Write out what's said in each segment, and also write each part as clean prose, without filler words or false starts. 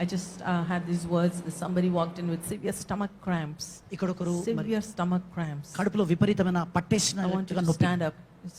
I just had these words. Somebody walked in with severe stomach cramps. ఇక్కడ ఒకరు Severe stomach cramps. కడుపులో విపరీతమైన పట్టేసిన I want you to నొప్పి.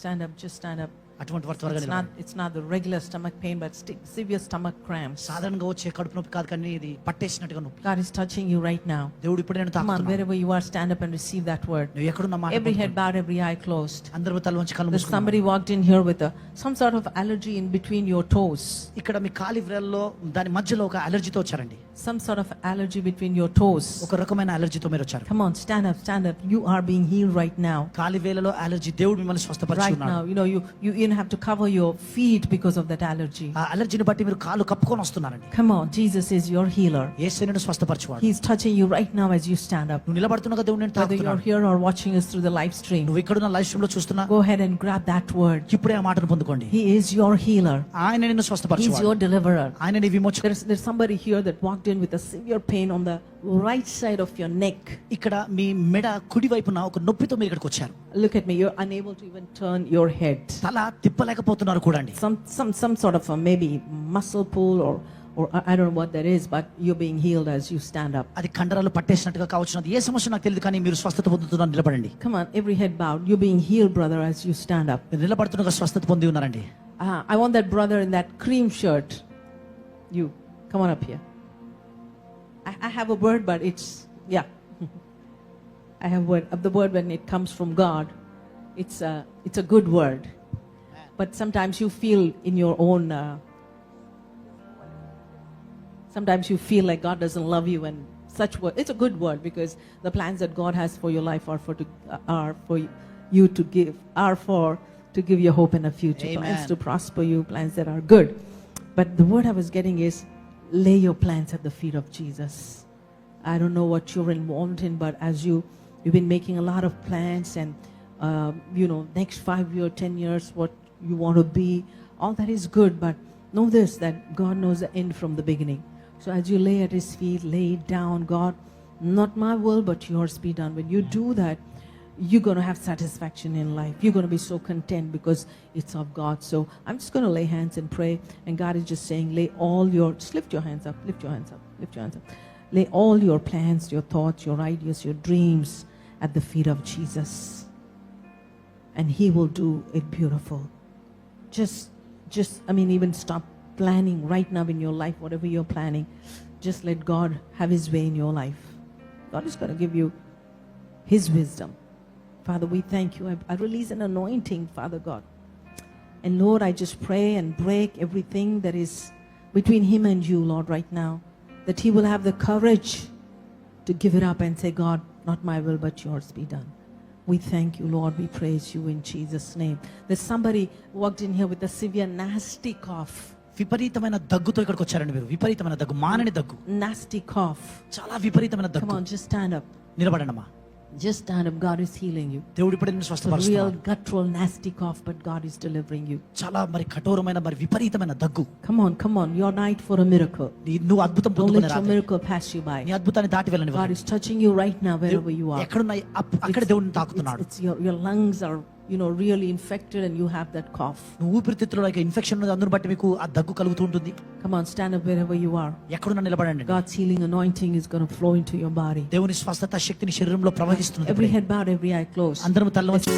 stand up, just stand up. అటువంటి వారు త్వరగా నిలబడండి. It's not the regular stomach pain, but severe stomach cramps. సాధారణంగా వచ్చే కడుపు నొప్పి కాదు, కానీ ఇది పట్టేసినట్టుగా నొప్పి. God is touching you right now. దేవుడు ఇప్పుడు నేను Come on, తాకుతున్నాను. wherever you are, stand up and receive that word. నువ్వు ఎక్కడున్న మాట Every head bowed, every eye closed. అందరూ తల వంచి కళ్ళు There's మూసుకున్నారు. somebody walked in here with some sort of allergy in between your toes. ఇక్కడ మీ కాలి వ్రేళ్ళలో దాని మధ్యలో ఒక అలర్జీతో వచ్చారండి. Some sort of allergy between your toes. ఒక రకమైన అలర్జీతో మీరు వచ్చారు. Come on, stand up, stand up. You are being healed right now. Kali వేళ్ళలో allergy, దేవుడు మిమ్మల్ని స్వస్థపరిచి Right ఉన్నాడు. now, you know, you even have to cover your feet because of that allergy. ఆ అలర్జీని బట్టి మీరు కాళ్ళు కప్పుకొని వస్తున్నారండి. Come on, Jesus is your healer. యేసు నిన్ను స్వస్థపరిచేవాడు. He's touching you right now as you stand up. నువ్వు నిలబడుతున్నాగా దేవుడు నిన్ను Whether you're తాకుతున్నాడు. here or watching us through the live stream, నువ్వు ఇక్కడ ఉన్న లైవ్ స్ట్రీమ్ లో చూస్తున్నా, go ahead and grab that word. ఇప్పుడే ఆ మాటను పొందుకోండి. He is your healer. ఆయన నిన్ను He's స్వస్థపరిచేవాడు. your deliverer. ఆయన నీ విమోచకుడు. There's somebody here that walked in with a severe pain on the right side of your neck. ఇక్కడ మీ మెడ కుడి వైపున ఒక నొప్పితో మీరు ఇక్కడికి వచ్చారు. Look at me, you're unable to even turn your head. తల తిప్పలేకపోతున్నారు కూడా అండి. Some sort of a maybe muscle pull or I don't know what that is, but you're being healed as you stand up. అది కండరాలు పట్టేసినట్టుగా కావచ్చు. అది ఏ సమస్య నాకు తెలియదు, కానీ మీరు స్వస్థత పొందుతున్నారు. నిలబడండి. Come on, every head bowed. You're being healed, brother, as you stand up. మీరు నిలబడుతున్నగా స్వస్థత పొంది ఉన్నారండి. I want that brother in that cream shirt. You, come on up here. I have a word, but it's, yeah. I have word. The word when it comes from God, it's a good word. But sometimes you feel in your own, sometimes you feel like God doesn't love you and such word. It's a good word because the plans that God has for your life are for you to give, to give you hope in a future. Amen. Plans to prosper you, plans that are good. But the word I was getting is, lay your plans at the feet of Jesus. I don't know what you're involved in, but as you've been making a lot of plans and next 5 years, 10 years, what you want to be, all that is good, but know this, that God knows the end from the beginning. So as you lay at his feet, lay it down. God, not my will, but yours be done. When you do that, you're going to have satisfaction in life. You're going to be so content because it's of God. So I'm just going to lay hands and pray. And God is just saying, just lift your hands up, lift your hands up, lift your hands up. Lay all your plans, your thoughts, your ideas, your dreams at the feet of Jesus. And he will do it beautiful. Even stop planning right now in your life, whatever you're planning. Just let God have his way in your life. God is going to give you his wisdom. Father, we thank you. I release an anointing, Father God. And Lord, I just pray and break everything that is between him and you, Lord, right now. That he will have the courage to give it up and say, God, not my will, but yours be done. We thank you, Lord. We praise you in Jesus' name. There's somebody walked in here with a severe, nasty cough. విపరీతమైన దగ్గుతో ఇక్కడికి వచ్చారండి మీరు. విపరీతమైన దగ్గు, మానని దగ్గు, Nasty cough. చాలా విపరీతమైన Come దగ్గు. on, just stand up. నిలబడండమ్మా. Just stand up. God is healing you. దేవుడు ఇప్పుడు నిన్ను Real స్వస్థపరుస్తున్నాడు. guttural, nasty cough, but God is delivering you. చాలా కఠోరమైన విపరీతమైన దగ్గు. Come on. Your night for a miracle. నువ్వు అద్భుతం Don't పొందుకునే let your రాత్రి. miracle pass you by. నీ అద్భుతాన్ని దాటి వెళ్ళని God is touching you right now wherever you are. ఎక్కడున్నాయి అక్కడ దేవుడిని తాకుతున్నాడు. It's your lungs are really infected and you have that cough. నువ్వు ఊపిరితిత్తులో ఇన్ఫెక్షన్ ఉన్నది, అందుని బట్టి మీకు ఆ దగ్గు కలుగుతూ ఉంటుంది. Come on, stand up wherever you are. ఎక్కడున్నా నిలబడండి. God's healing anointing is going to flow into your body. దేవుని స్వస్థత శక్తిని శరీరంలో ప్రవహిస్తుంది. Every head bowed, every eye closed. అందరం తల వంచి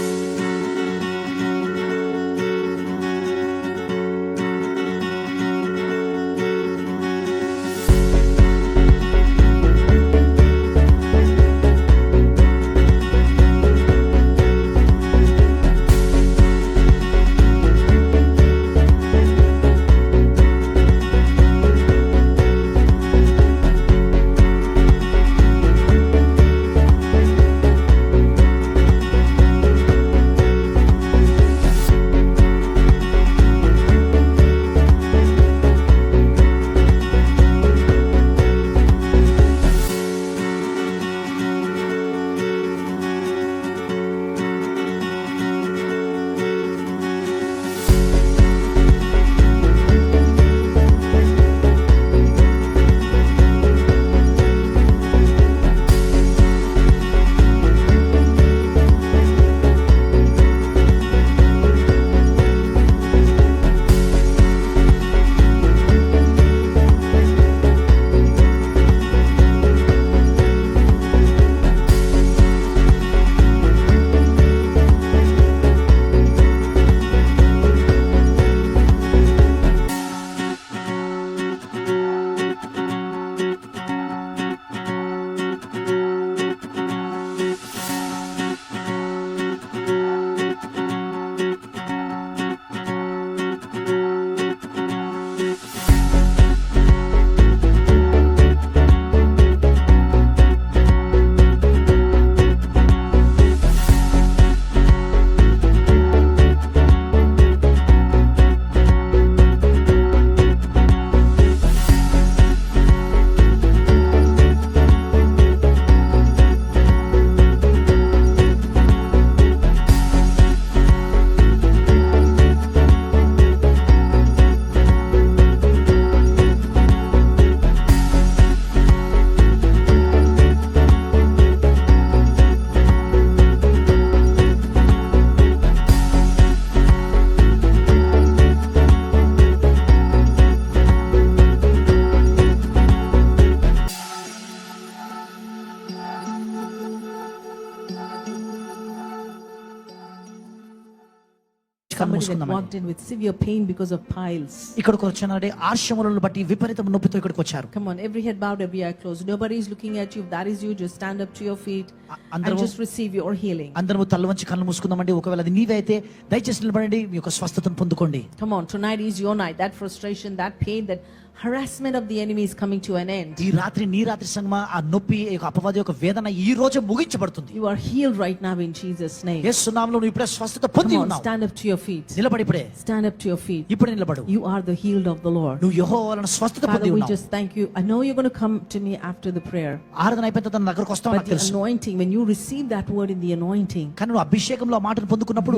మూసుకుందామండి. walked in with severe pain because of piles. ఇక్కడికి వచ్చినాడే ఆర్షములను బట్టి విపరీతం నొప్పితో ఇక్కడికి వచ్చారు. Come on, every head bowed, every eye closed. Nobody is looking at you. If that is you, just stand up to your feet and అందరము just receive your healing. అందరము తల వంచి కళ్ళు మూసుకుందామండి. ఒకవేళ అది నీవే అయితే దయచేసి నిలబడండి, మీ యొక్క స్వస్థతను పొందుకోండి. Come on, tonight is your night. That frustration, that pain, that harassment of the enemy is coming to an end. ఈ రాత్రి నీ రాత్రి సంగమా, ఆ నొప్పి, ఈ యొక్క అపవాది యొక్క వేదన ఈ రోజు ముగించబడుతుంది. You are healed right now in Jesus' name. యేసు నామములో నువ్వు ఇప్పుడే స్వస్థత పొంది Come on, ఉన్నావు. stand up to your feet. నిలబడి ఇప్పుడే, Stand up to your feet. ఇప్పుడే నిలబడు. You are the healed of the Lord. నువ్వు యెహోవా వలన స్వస్థత Father, పొంది we ఉన్నావు. just thank you. I know you're going to come to me after the prayer. ఆరాధన అయిపోయిన తర్వాత నా దగ్గరకు వస్తావు But నాకు the తెలుసు. anointing, when you receive that word in the anointing, కానీ నువ్వు అభిషేకంలో ఆ మాటను పొందుకున్నప్పుడు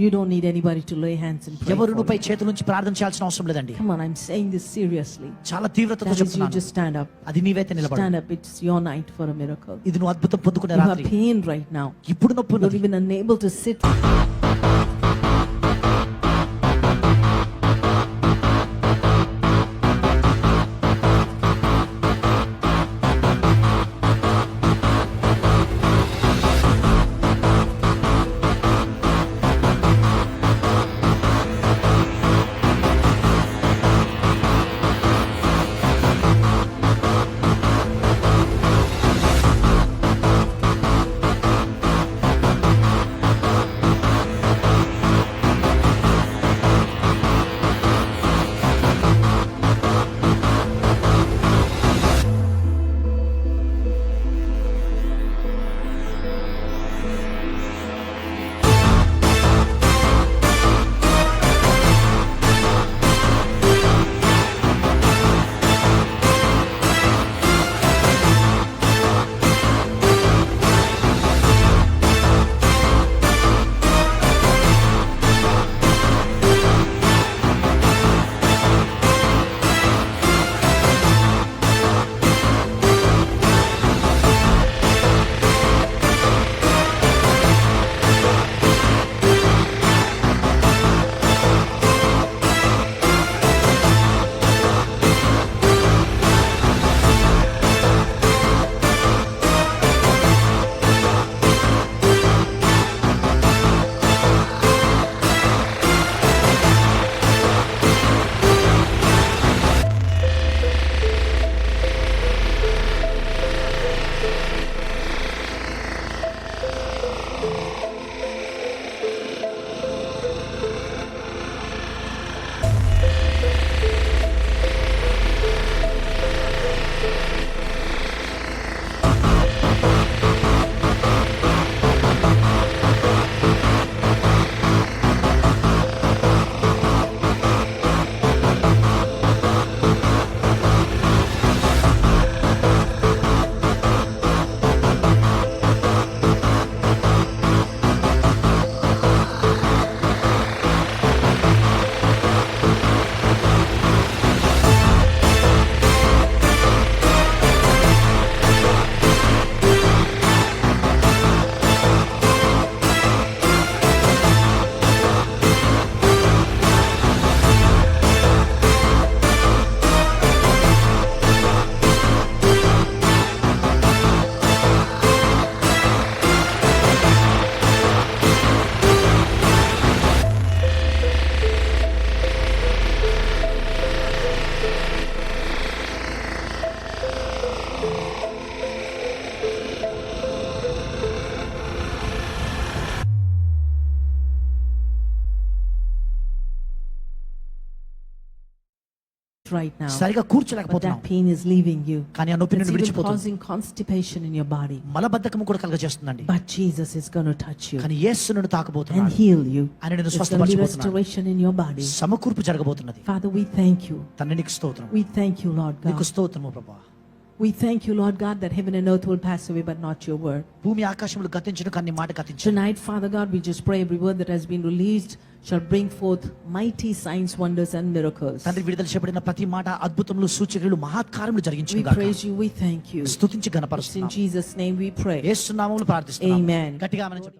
you don't need anybody to lay hands and pray. ఎవరు for నువ్వుపై you. చేతుల నుంచి ప్రార్థన చేయాల్సిన అవసరం లేదండి. Come on, I'm saying this seriously. చాలా తీవ్రతతో That is you, చెప్తున్నాను. just stand up. అది నీవైతే నిలబడు. Stand up. It's your night for a miracle. ఇది నువ్వు అద్భుతం పొందుకునే You have రాత్రి. pain right now. ఇప్పుడు నొప్పి You're ఉన్నది. even unable to sit. right now. సరిగా But కూర్చోలేకపోతున్నావు. that pain is leaving you. కానీ ఆ నొప్పి It's నుండి even విడిచిపోతుంది. causing constipation in your body. మలబద్ధకము కూడా కలగజేస్తుందండి. But Jesus is going to touch you కానీ యేసు నిన్ను and తాకబోతున్నాడు. heal you. ఆయన నిన్ను There's going to be స్వస్థపరచబోతున్నాడు. restoration in your body. సమకూర్పు జరగబోతున్నది. Father, we thank you. తండ్రి నీకు స్తోత్రం. We thank you, Lord నీకు God. స్తోత్రము ప్రభువా. We thank you, Lord God, that heaven and earth will pass away, but not your word. భూమి ఆకాశములు గతించును కానీ నీ మాట గతించు. Tonight, Father God, we just pray every word that has been released shall bring forth mighty signs, wonders, and miracles. తండ్రి విడుదల చేయబడిన ప్రతి మాట అద్భుతములు సూచక్రియలు మహత్కార్యములు జరిగించును We గాక. praise you, we thank you. స్తుతించి It's in గణపరుస్తున్నాము. Jesus' name we pray. యేసు నామములో ప్రార్థిస్తున్నాము. Amen. గట్టిగా ఆమేన్ చెప్తాం.